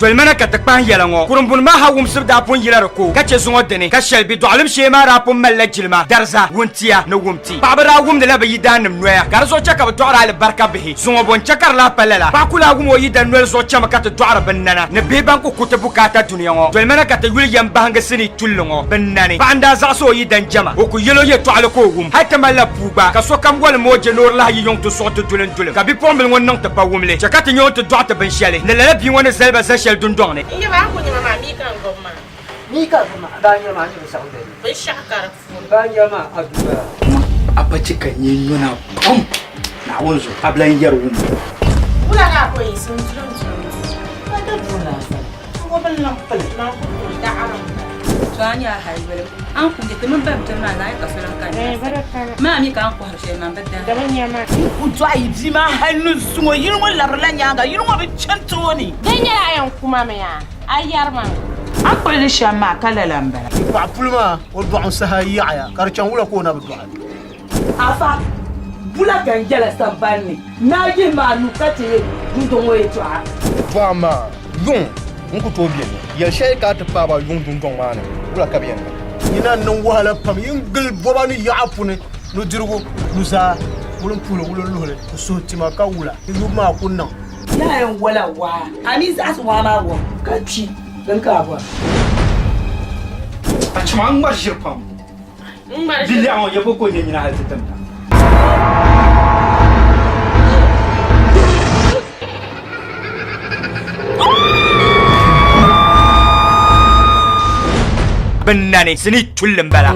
dolmana ka takpan yelango kurumbun ma hawum sibda pun yilarko kace zungo dene ka shelbi dolim shema rapun malla jilma darza wuntiya na wumti babara wum de la bayi danim noya garzo chaka ba doara al barka bihi zungo bon chakar la palala bakula wum yi dan noel zo chama ka to doara bannana ne be banko kuta bukata duniya ngo dolmana ka ta william bahanga sini tullungo bannani banda za so yi dan jama o ku yelo ye to alko wum hatta malla buba ka so kam wal moje nor la yi yong to so to tulen ka bi pombel won nang ta pa wumle chaka ta nyon to doata ben shele ne la bi wona selba sa shel dun donne iya ba ko ni mama mi kan gomma danya ma ni saude bai shakar fu danya ma aduba abaci kan yi nuna pam na wonzo ablan yar wum wala na ko yi sun ba da bula ko ban nan pal na ko da aram Soalnya haibel, aku gitu membabdel mana ya kafiran kan. Mami kan aku harus yang membabdel. Dabanya ma. Utu ai jima hannu sungo yirmo larla nyanga yirmo be chantoni. Danya ayan kuma maya. Ayar man. An kole shama kala lambara. Ba pulma wal du'a sahayya karchan wala ko na du'a. Afa bula ganjala sambani. Naji manu kati ndongo yetu a. Vama yon nku to bien ya shay ka ta pa ba yon dun don wana wala ka bien ina nan wahala pam yingil bobani ya afune no dirgo nusa wulun pulo wulun lole so tima ka wula yu ma kunnan Na yan wala wa. Ani za su wa ma wa. Kaci dan ka ba. a chama ngbar shirpam billi an yabo ko ne nyina halta tamta bannane sini tullum bala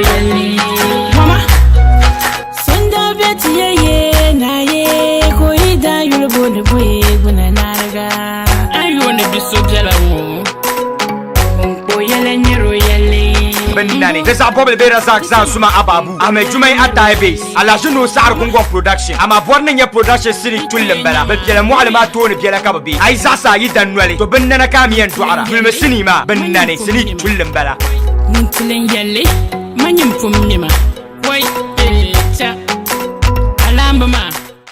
mama senda beti ye na ye ko ida yulbo de boye guna naraga ayo ne biso jala mo ko yele nyiro yele bannane da sa bobe be razak za suma ababu ame jumai ataibe ala junu sar gungo production ama borne ya production siri tullum bala bal biela mualima to ne biela kababi ai za sa yi dan nwale to bannana kamiyan duara bulme sinima bannane sini tullum bala nintilen yele manyim fum nima wai cha alamba ma